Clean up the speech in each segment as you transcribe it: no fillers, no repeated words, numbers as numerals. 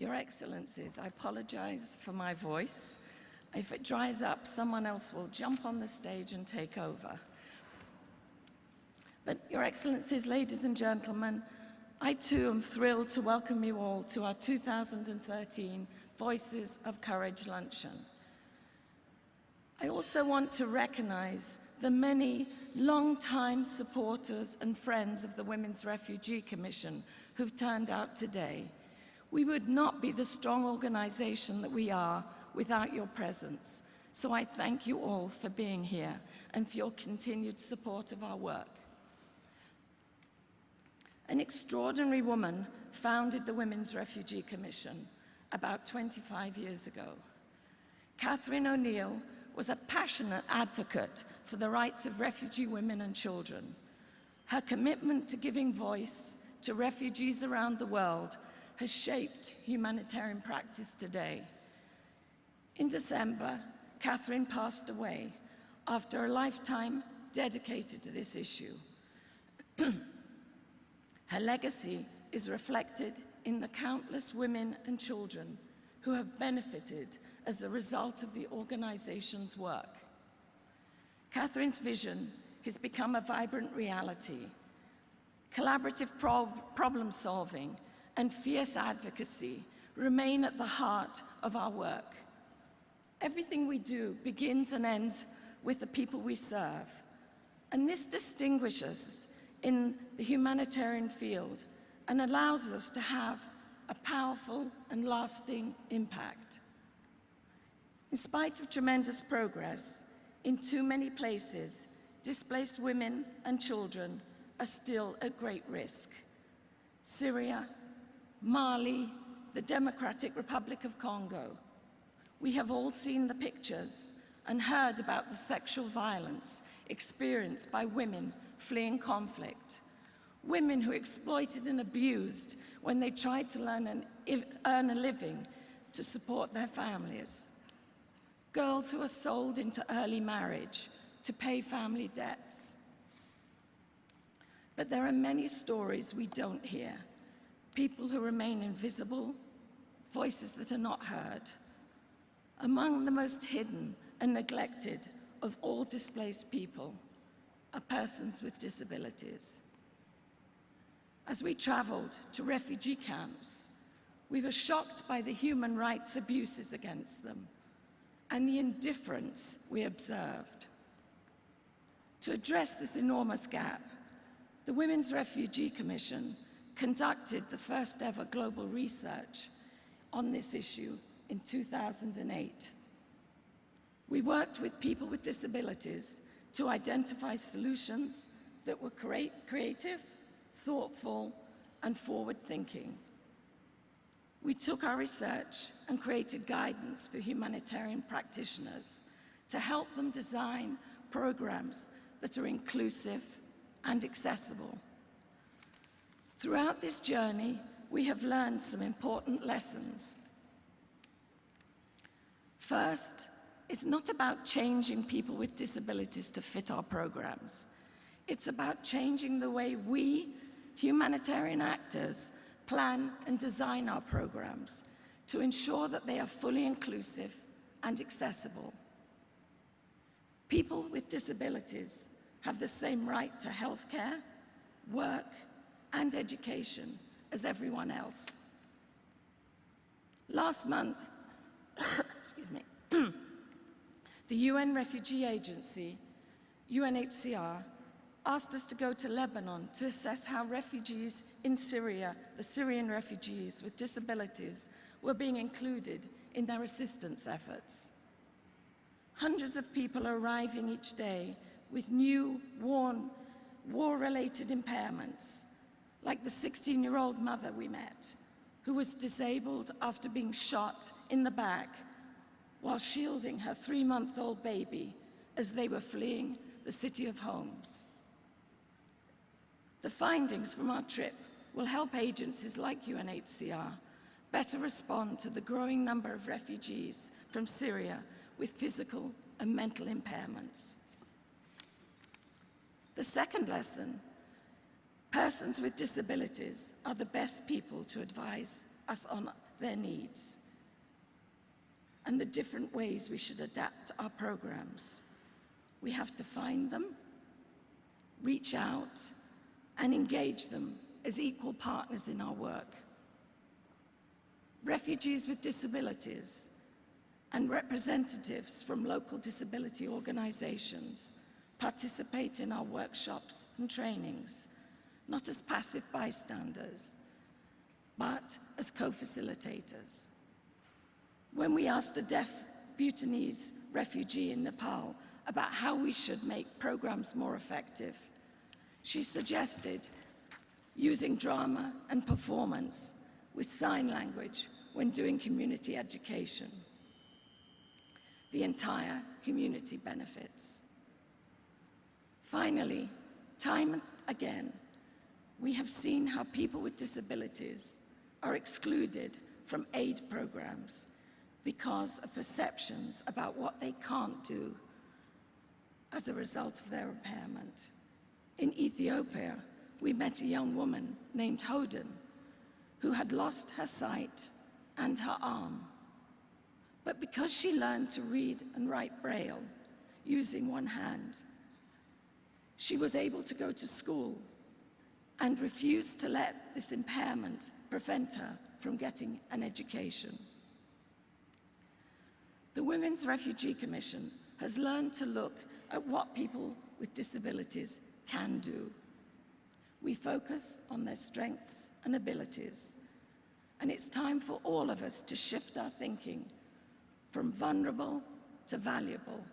Your Excellencies, I apologize for my voice. If it dries up, someone else will jump on the stage and take over. But Your Excellencies, ladies and gentlemen, I too am thrilled to welcome you all to our 2013 Voices of Courage Luncheon. I also want to recognize the many long-time supporters and friends of the Women's Refugee Commission who've turned out today. We would not be the strong organization that we are without your presence. So I thank you all for being here and for your continued support of our work. An extraordinary woman founded the Women's Refugee Commission about 25 years ago. Catherine O'Neill was a passionate advocate for the rights of refugee women and children. Her commitment to giving voice to refugees around the world has shaped humanitarian practice today. In December, Catherine passed away after a lifetime dedicated to this issue. Her legacy is reflected in the countless women and children who have benefited as a result of the organization's work. Catherine's vision has become a vibrant reality. Collaborative problem solving and fierce advocacy remain at the heart of our work. Everything we do begins and ends with the people we serve, and this distinguishes us in the humanitarian field and allows us to have a powerful and lasting impact. In spite of tremendous progress, in too many places, displaced women and children are still at great risk. Syria, Mali, the Democratic Republic of Congo. We have all seen the pictures and heard about the sexual violence experienced by women fleeing conflict. Women who exploited and abused when they tried to earn a living to support their families. Girls who are sold into early marriage to pay family debts. But there are many stories we don't hear. People who remain invisible, voices that are not heard. Among the most hidden and neglected of all displaced people are persons with disabilities. As we traveled to refugee camps, we were shocked by the human rights abuses against them and the indifference we observed. To address this enormous gap, the Women's Refugee Commission conducted the first ever global research on this issue in 2008. We worked with people with disabilities to identify solutions that were creative, thoughtful, and forward-thinking. We took our research and created guidance for humanitarian practitioners to help them design programs that are inclusive and accessible. Throughout this journey, we have learned some important lessons. First, it's not about changing people with disabilities to fit our programs. It's about changing the way we, humanitarian actors, plan and design our programs to ensure that they are fully inclusive and accessible. People with disabilities have the same right to healthcare, work, and education as everyone else. Last month, excuse me, the UN Refugee Agency, UNHCR, asked us to go to Lebanon to assess how refugees in Syria, the Syrian refugees with disabilities, were being included in their assistance efforts. Hundreds of people are arriving each day with new, war-related impairments, like the 16-year-old mother we met, who was disabled after being shot in the back while shielding her 3-month-old baby as they were fleeing the city of Homs. The findings from our trip will help agencies like UNHCR better respond to the growing number of refugees from Syria with physical and mental impairments. The second lesson, persons with disabilities are the best people to advise us on their needs and the different ways we should adapt our programs. We have to find them, reach out, and engage them as equal partners in our work. Refugees with disabilities and representatives from local disability organizations participate in our workshops and trainings, not as passive bystanders, but as co-facilitators. When we asked a deaf Bhutanese refugee in Nepal about how we should make programs more effective, she suggested using drama and performance with sign language when doing community education. The entire community benefits. Finally, time and again, we have seen how people with disabilities are excluded from aid programs because of perceptions about what they can't do as a result of their impairment. In Ethiopia, we met a young woman named Hoden who had lost her sight and her arm. But because she learned to read and write Braille using one hand, she was able to go to school and refused to let this impairment prevent her from getting an education. The Women's Refugee Commission has learned to look at what people with disabilities can do. We focus on their strengths and abilities, and it's time for all of us to shift our thinking from vulnerable to valuable.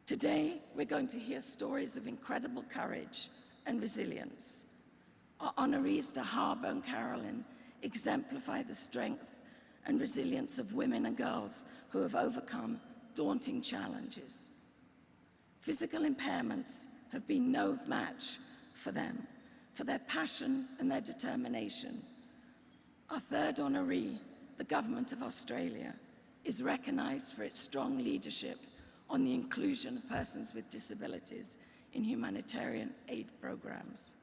Today, we're going to hear stories of incredible courage and resilience. Our honorees Dahaba and Carolyn exemplify the strength and resilience of women and girls who have overcome daunting challenges. Physical impairments have been no match for them, for their passion and their determination. Our third honoree, the Government of Australia, is recognized for its strong leadership on the inclusion of persons with disabilities in humanitarian aid programs.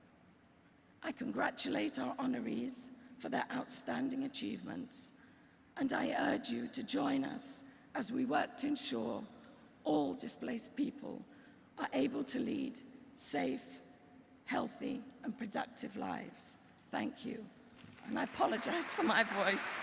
I congratulate our honorees for their outstanding achievements, and I urge you to join us as we work to ensure all displaced people are able to lead safe, healthy, and productive lives. Thank you. And I apologize for my voice.